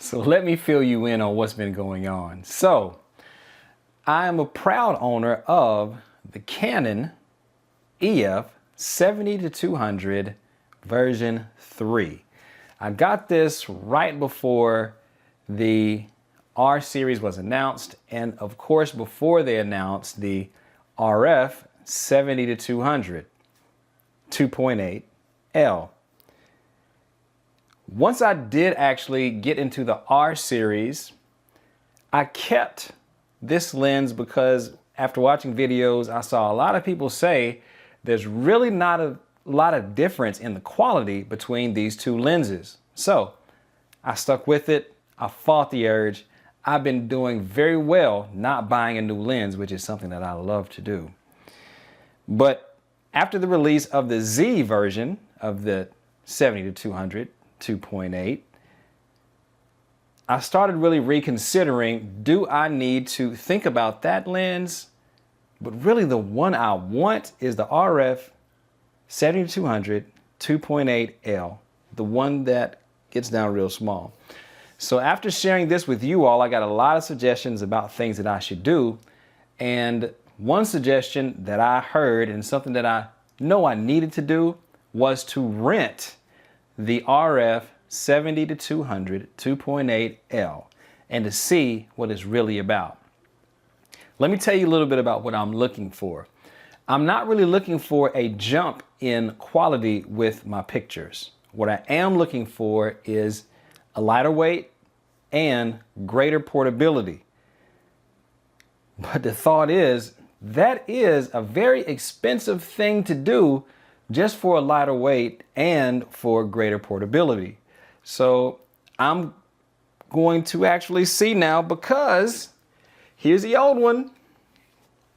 So let me fill you in on what's been going on. So I am a proud owner of the Canon EF 70-200 version 3. I got this right before the R series was announced, and of course before they announced the RF 70-200 2.8L. Once I did actually get into the R series, I kept this lens because after watching videos, I saw a lot of people say there's really not a lot of difference in the quality between these two lenses. So I stuck with it. I fought the urge. I've been doing very well not buying a new lens, which is something that I love to do. But after the release of the Z version of the 70-200 2.8, I started really reconsidering, do I need to think about that lens? But really the one I want is the RF 70-200 2.8L, the one that gets down real small. So after sharing this with you all, I got a lot of suggestions about things that I should do. And one suggestion that I heard and something that I know I needed to do was to rent the RF 70-200 2.8L and to see what it's really about. Let me tell you a little bit about what I'm looking for. I'm not really looking for a jump in quality with my pictures. What I am looking for is a lighter weight and greater portability. But the thought is, that is a very expensive thing to do just for a lighter weight and for greater portability. So I'm going to actually see now, because here's the old one,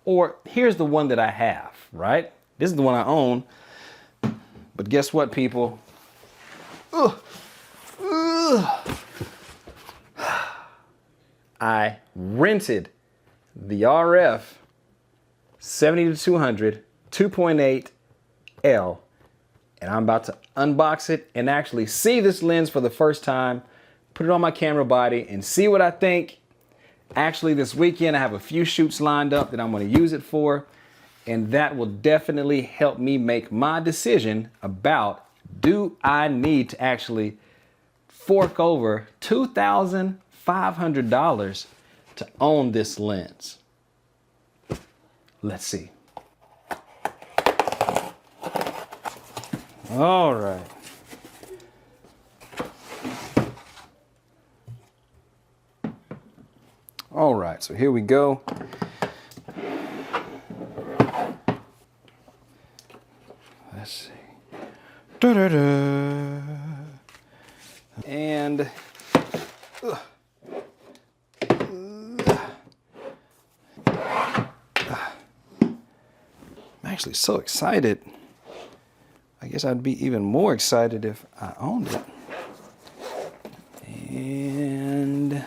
or here's the one that I have, right? This is the one I own. But guess what, people? I rented the RF 70-200 2.8L, and I'm about to unbox it and actually see this lens for the first time, put it on my camera body and see what I think. Actually, this weekend I have a few shoots lined up that I'm going to use it for, and that will definitely help me make my decision about, do I need to actually fork over $2,500 to own this lens? Let's see. All right. All right, so here we go. Let's see. Da-da-da. And I'm actually so excited. I guess I'd be even more excited if I owned it. And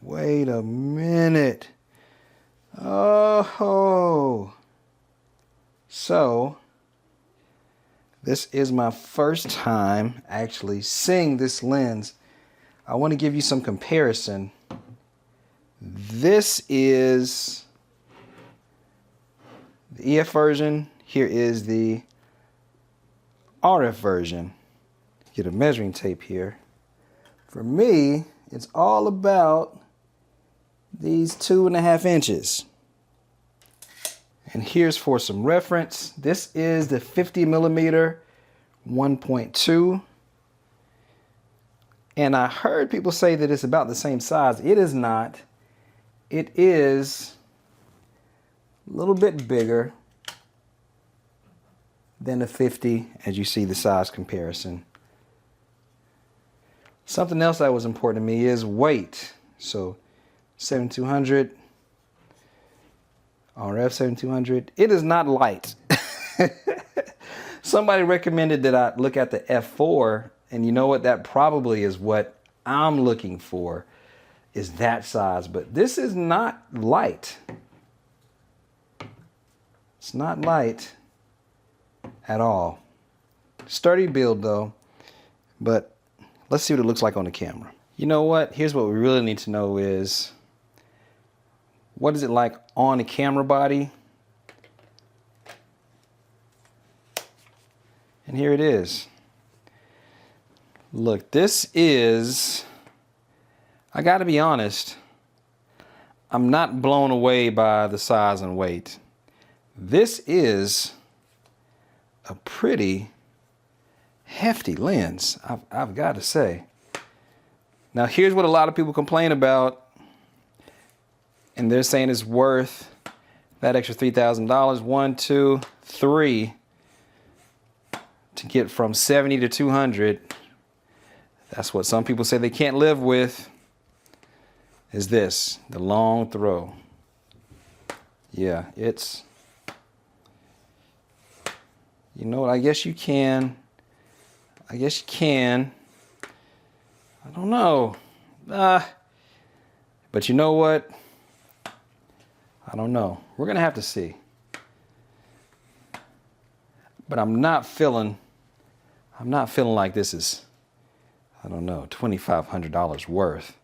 wait a minute. Oh, so this is my first time actually seeing this lens. I want to give you some comparison. This is the EF version. Here is the RF version. Get a measuring tape here. For me, it's all about these 2.5 inches. And here's for some reference. This is the 50mm 1.2. And I heard people say that it's about the same size. It is not. It is a little bit bigger than the 50, as you see the size comparison. Something else that was important to me is weight. So 7200, RF 7200. It is not light. Somebody recommended that I look at the F4, and you know what? That probably is what I'm looking for, is that size. But this is not light. It's not light at all. Sturdy build though, but let's see what it looks like on the camera. You know what? Here's what we really need to know is, what is it like on the camera body? And here it is. Look, this is, I gotta be honest, I'm not blown away by the size and weight. This is a pretty hefty lens, I've got to say. Now here's what a lot of people complain about, and they're saying it's worth that extra $3,000. 1, 2, 3 to get from 70 to 200. That's what some people say they can't live with. Is this the long throw? Yeah, it's, you know what, I guess you can. I guess you can. I don't know. But you know what? I don't know. We're gonna have to see. But I'm not feeling like this is, I don't know, $2,500 worth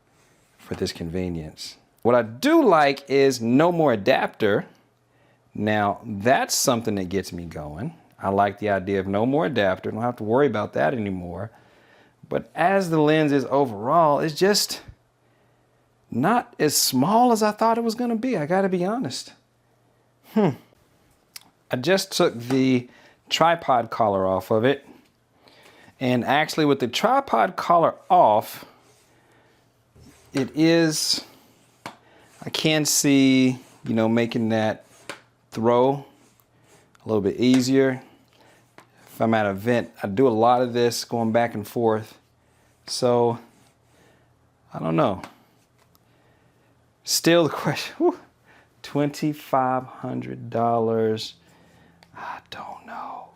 for this convenience. What I do like is no more adapter. Now that's something that gets me going. I like the idea of no more adapter. I don't have to worry about that anymore. But as the lens is overall, it's just not as small as I thought it was gonna be. I gotta be honest. I just took the tripod collar off of it. And actually with the tripod collar off, it is, I can see, you know, making that throw a little bit easier. If I'm at an event, I do a lot of this going back and forth. So, I don't know. Still the question, whew, $2,500. I don't know.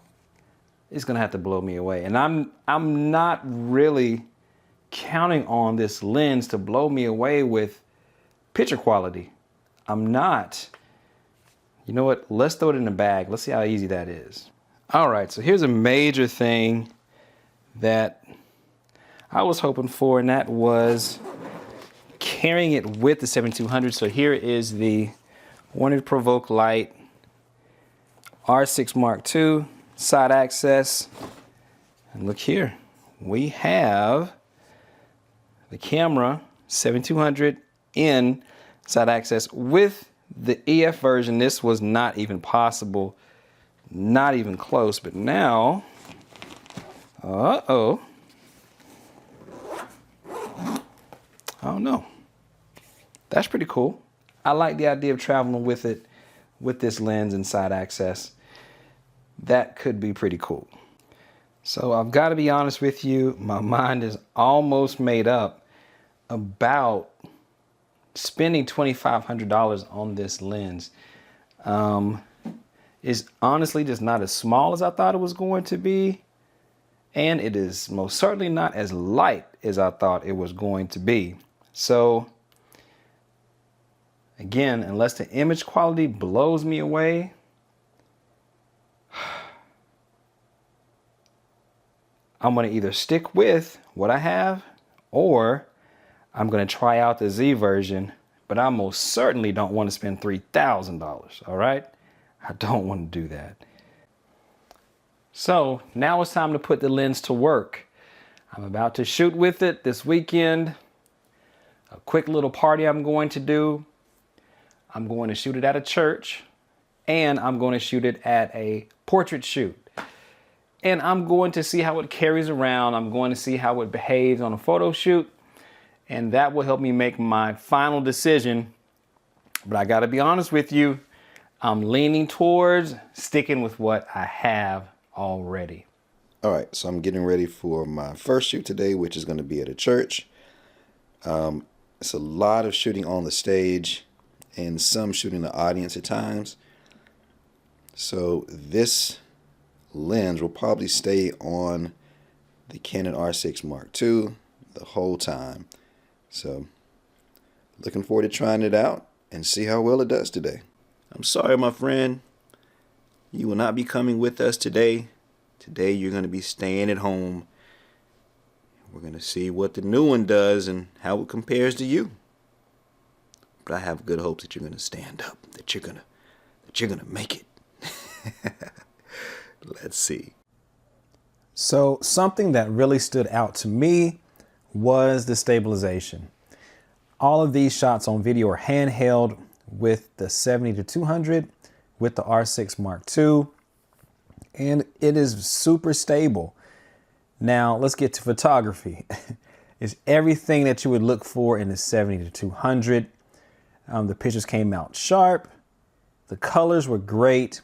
It's gonna have to blow me away. And I'm not really counting on this lens to blow me away with picture quality. I'm not. You know what? Let's throw it in the bag. Let's see how easy that is. All right, so here's a major thing that I was hoping for, and that was carrying it with the 7200. So here is the Wanted to Provoke Light R6 Mark II side access. And look here, we have the camera 7200 in side access with the EF version. This was not even possible, not even close. But now, I don't know. That's pretty cool. I like the idea of traveling with it, with this lens and side access. That could be pretty cool. So I've got to be honest with you, my mind is almost made up about spending $2,500 on this lens. It's honestly just not as small as I thought it was going to be. And it is most certainly not as light as I thought it was going to be. So again, unless the image quality blows me away, I'm going to either stick with what I have, or I'm going to try out the Z version, but I most certainly don't want to spend $3,000, all right? I don't want to do that. So now it's time to put the lens to work. I'm about to shoot with it this weekend. A quick little party I'm going to do. I'm going to shoot it at a church, and I'm going to shoot it at a portrait shoot. And I'm going to see how it carries around. I'm going to see how it behaves on a photo shoot. And that will help me make my final decision. But I got to be honest with you, I'm leaning towards sticking with what I have already. All right, so I'm getting ready for my first shoot today, which is going to be at a church. It's a lot of shooting on the stage and some shooting the audience at times. So this lens will probably stay on the Canon R6 Mark II the whole time. So looking forward to trying it out and see how well it does today. I'm sorry, my friend, you will not be coming with us today Today you're going to be staying at home. We're going to see what the new one does and how it compares to you. But I have good hopes that you're going to stand up, that you're going to make it. Let's see. So something that really stood out to me was the stabilization. All of these shots on video are handheld with the 70-200 with the R6 Mark II, and it is super stable. Now let's get to photography. It's everything that you would look for in the 70-200. The pictures came out sharp. The colors were great.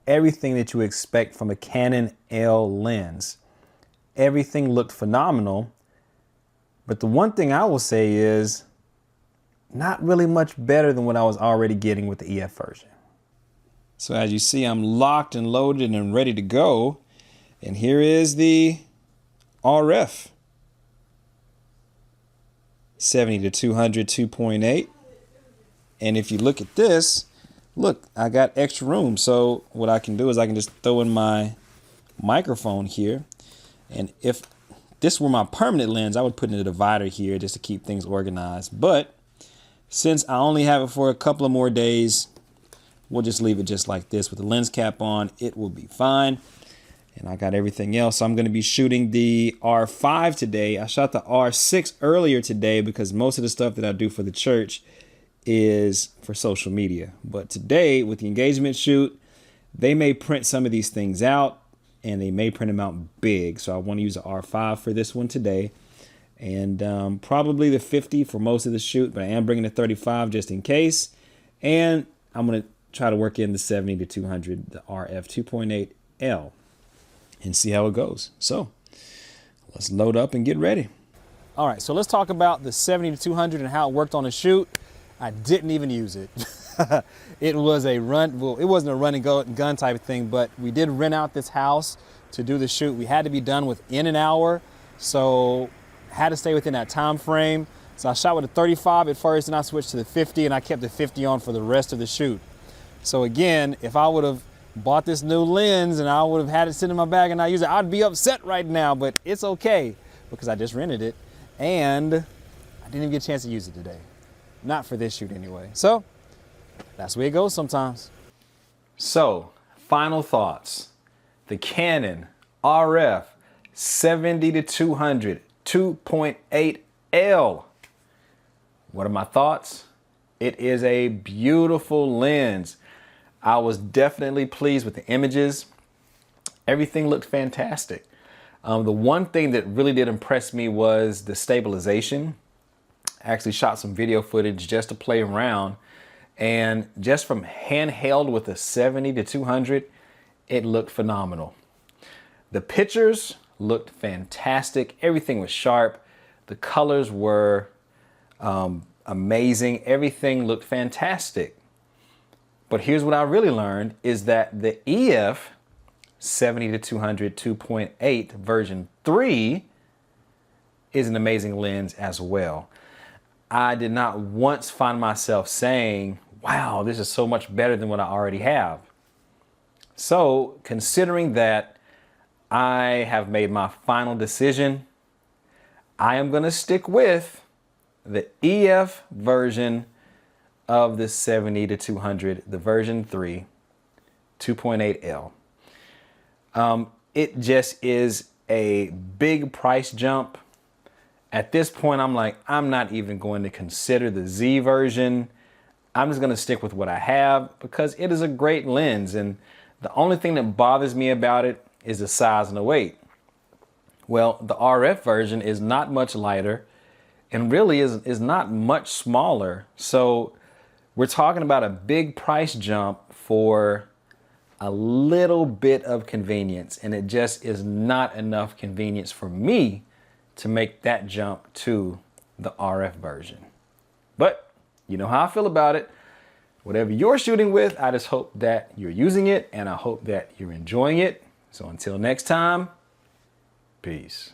Everything that you expect from a Canon L lens. Everything looked phenomenal. But the one thing I will say is not really much better than what I was already getting with the EF version. So as you see, I'm locked and loaded and ready to go. And here is the RF 70-200 2.8. And if you look at this, look, I got extra room. So what I can do is I can just throw in my microphone here. And if this were my permanent lens, I would put in a divider here just to keep things organized. But since I only have it for a couple of more days, we'll just leave it just like this with the lens cap on. It will be fine. And I got everything else. So I'm going to be shooting the R5 today. I shot the R6 earlier today because most of the stuff that I do for the church is for social media. But today with the engagement shoot, they may print some of these things out and they may print them out big. So I want to use the R5 for this one today. And probably the 50 for most of the shoot, but I am bringing the 35 just in case. And I'm going to try to work in the 70-200, the RF 2.8L, and see how it goes. So let's load up and get ready. All right, so let's talk about the 70-200 and how it worked on the shoot. I didn't even use it. It was a run, well, it wasn't a run and gun type of thing, but we did rent out this house to do the shoot. We had to be done within an hour, so had to stay within that time frame. So I shot with a 35 at first, and I switched to the 50, and I kept the 50 on for the rest of the shoot. So again, if I would have bought this new lens and I would have had it sit in my bag and not use it, I'd be upset right now, but it's okay because I just rented it and I didn't even get a chance to use it today. Not for this shoot anyway. So that's the way it goes sometimes. So final thoughts. The Canon RF 70-200 2.8L. What are my thoughts? It is a beautiful lens. I was definitely pleased with the images. Everything looked fantastic. The one thing that really did impress me was the stabilization. I actually shot some video footage just to play around, and just from handheld with a 70-200, it looked phenomenal. The pictures looked fantastic. Everything was sharp. The colors were amazing. Everything looked fantastic. But here's what I really learned is that the EF 70-200 2.8 version 3 is an amazing lens as well. I did not once find myself saying, wow, this is so much better than what I already have. So considering that I have made my final decision, I am going to stick with the EF version of the 70-200, the version 3, 2.8L. It just is a big price jump. At this point, I'm like, I'm not even going to consider the Z version. I'm just going to stick with what I have because it is a great lens. And the only thing that bothers me about it is the size and the weight. Well, the RF version is not much lighter and really is not much smaller. So we're talking about a big price jump for a little bit of convenience, and it just is not enough convenience for me to make that jump to the RF version. But you know how I feel about it. Whatever you're shooting with, I just hope that you're using it and I hope that you're enjoying it. So until next time, peace.